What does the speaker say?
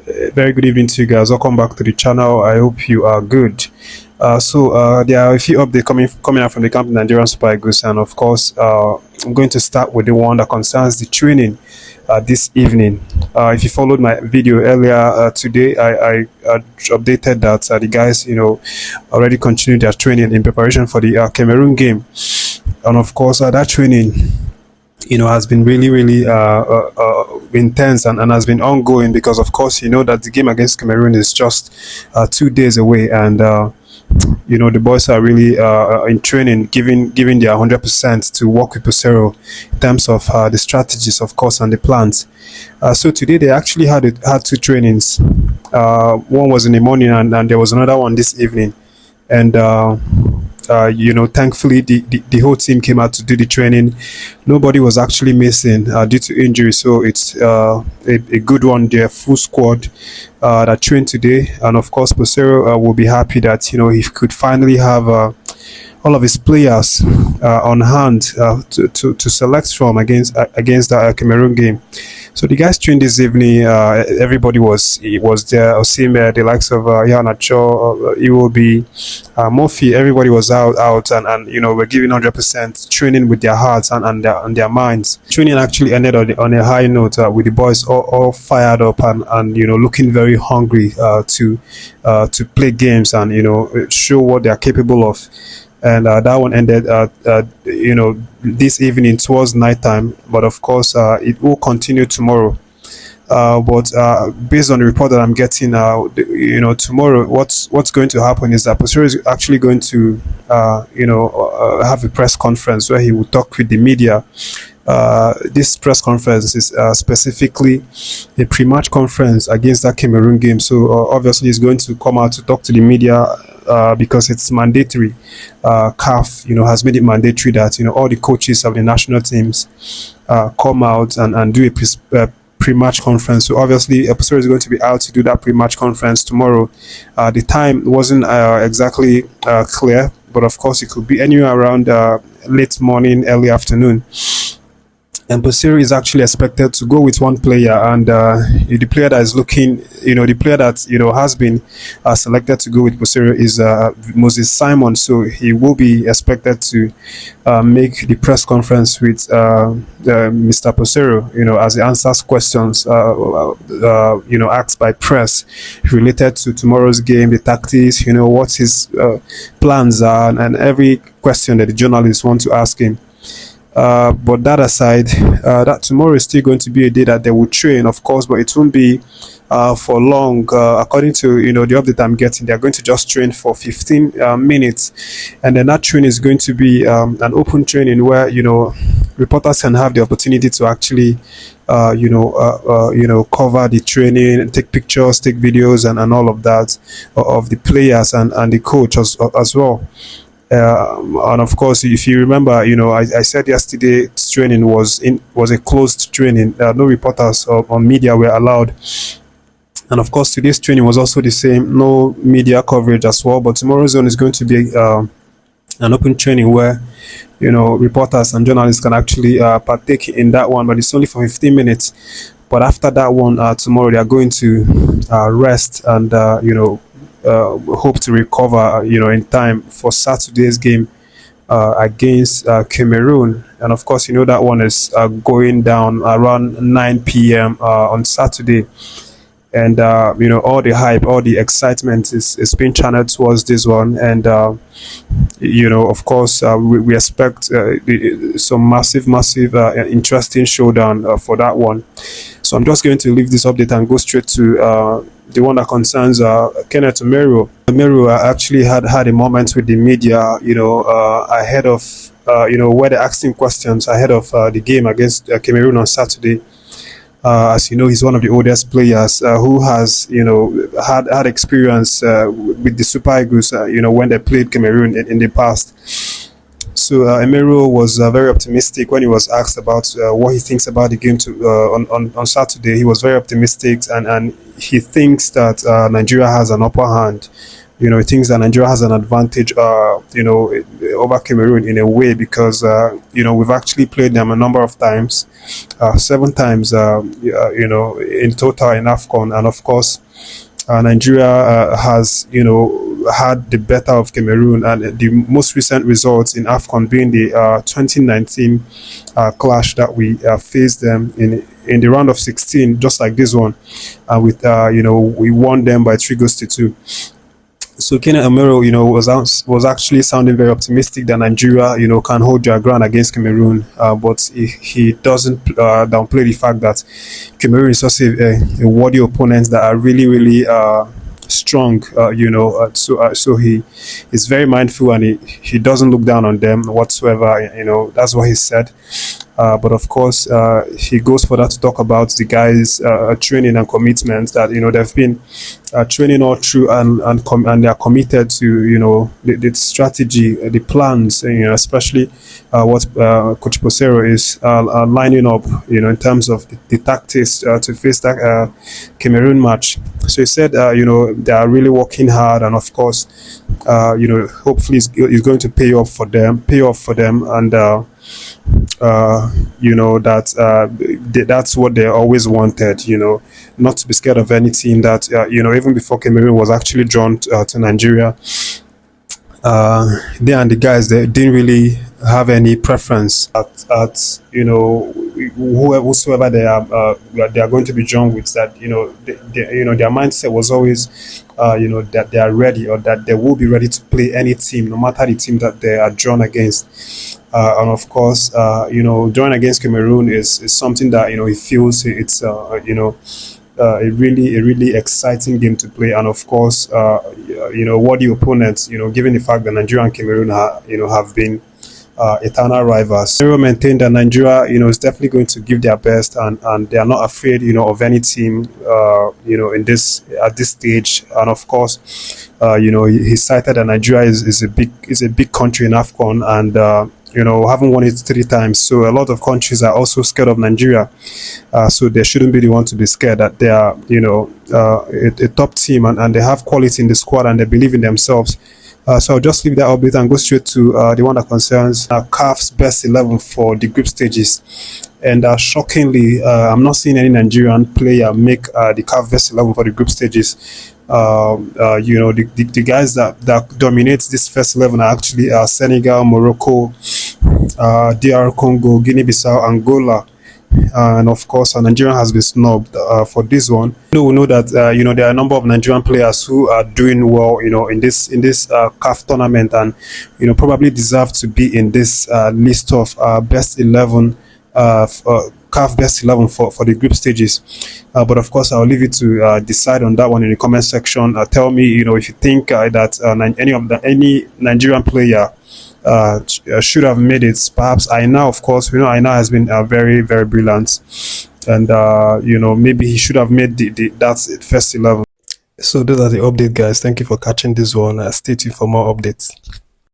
Very good evening to you guys. Welcome back to the channel. I hope you are good. There are a few updates coming out from the camp Nigerian Super Eagles, and of course, I'm going to start with the one that concerns the training this evening. If you followed my video earlier today, I updated that the guys, already continued their training in preparation for the Cameroon game, and of course, that training has been really intense and has been ongoing because of course that the game against Cameroon is just 2 days away, and the boys are really in training, giving their 100% to work with Peseiro in terms of the strategies, of course, and the plans. So today they actually had two trainings. One was in the morning, and there was another one this evening, and thankfully the whole team came out to do the training. Nobody was actually missing due to injury, so it's a good one. Their full squad that trained today, and of course Peseiro will be happy that he could finally have all of his players on hand to select from against the Cameroon game. So the guys trained this evening. Everybody was there. Osimhen, the likes of Iheanacho, Iwobi, Murphy. Everybody was out, and we're giving 100% training with their hearts and their minds. Training actually ended on a high note with the boys all fired up and looking very hungry to play games and show what they are capable of. And that one ended, this evening towards nighttime. But of course, it will continue tomorrow. But based on the report that I'm getting, tomorrow, what's going to happen is that Peseiro is actually going to, have a press conference where he will talk with the media. This press conference is specifically a pre-match conference against that Cameroon game. So obviously he's going to come out to talk to the media because it's mandatory. CAF, has made it mandatory that all the coaches of the national teams come out and do a pre-match conference. So obviously Peseiro is going to be out to do that pre-match conference tomorrow. The time wasn't exactly clear, but of course it could be anywhere around late morning, early afternoon. And Peseiro is actually expected to go with one player, and the player that is looking, the player that has been selected to go with Peseiro is Moses Simon. So he will be expected to make the press conference with Mr. Peseiro, as he answers questions, asked by press related to tomorrow's game, the tactics, what his plans are, and every question that the journalists want to ask him. But that aside, that tomorrow is still going to be a day that they will train, of course, but it won't be for long. According to the update I'm getting, they're going to just train for 15 minutes, and then that training is going to be an open training where reporters can have the opportunity to actually cover the training, take pictures, take videos, and all of that of the players and the coach as well. And of course, if you remember, I said yesterday training was a closed training. No reporters or media were allowed. And of course, today's training was also the same. No media coverage as well. But tomorrow's one is going to be an open training where reporters and journalists can actually partake in that one. But it's only for 15 minutes. But after that one, tomorrow they are going to rest and hope to recover, in time for Saturday's game against Cameroon. And of course, that one is going down around 9 p.m. On Saturday. And, all the hype, all the excitement is being channeled towards this one. And, of course, we expect some massive, interesting showdown for that one. So I'm just going to leave this update and go straight to the one that concerns Kenneth Omeruo. Omeruo actually had a moment with the media, ahead of, where they asked him questions ahead of the game against Cameroon on Saturday. As you know, he's one of the oldest players who has, had experience with the Super Eagles, when they played Cameroon in the past. So Omeruo was very optimistic when he was asked about what he thinks about the game on Saturday. He was very optimistic, and he thinks that Nigeria has an upper hand he thinks that Nigeria has an advantage, over Cameroon in a way because, we've actually played them a number of times, 7 times, in total in Afcon. And of course, Nigeria has, had the better of Cameroon, and the most recent results in Afcon being the 2019 clash that we faced them in the round of 16, just like this one, with we won them by 3-2. So Omeruo, was actually sounding very optimistic that Nigeria, can hold their ground against Cameroon, but he doesn't downplay the fact that Cameroon is also a worthy opponent that are really, really strong, so he is very mindful, and he doesn't look down on them whatsoever. That's what he said. But of course, he goes further to talk about the guys' training and commitment, that they've been training all through, and they are committed to the strategy, the plans, especially what Coach Peseiro is lining up, in terms of the tactics to face that Cameroon match. So he said, they are really working hard, and of course, hopefully it's going to pay off for them, and that's what they always wanted, not to be scared of any team that, even before Cameroon was actually drawn to Nigeria, they and the guys, they didn't really have any preference at whosoever they are going to be drawn with, that their mindset was always that they are ready, or that they will be ready to play any team, no matter the team that they are drawn against. And of course, drawing against Cameroon is something that he feels it's a really exciting game to play, and of course, worthy opponents. Given the fact that Nigeria and Cameroon have been eternal rivals. Peseiro maintained that Nigeria, is definitely going to give their best, and they are not afraid, of any team, in this at this stage. And of course, he cited that Nigeria is a big country in Afcon, and haven't won it 3 times. So a lot of countries are also scared of Nigeria. So they shouldn't be the one to be scared, that they are, a top team, and they have quality in the squad, and they believe in themselves. So I'll just leave that update and go straight to the one that concerns CAF's best 11 for the group stages. And shockingly, I'm not seeing any Nigerian player make the CAF best 11 for the group stages. The guys that dominate this first 11 are actually Senegal, Morocco, DR Congo, Guinea-Bissau, Angola. And of course, Nigeria has been snubbed for this one. We know that there are a number of Nigerian players who are doing well, in this CAF tournament, and probably deserve to be in this list of best 11, CAF best 11 for the group stages. But of course, I'll leave you to decide on that one in the comment section. Tell me, if you think that any Nigerian player should have made it. Perhaps Aina, of course, Aina has been very, very brilliant, and maybe he should have made that first 11. So those are the update, guys. Thank you for catching this one. Stay tuned for more updates.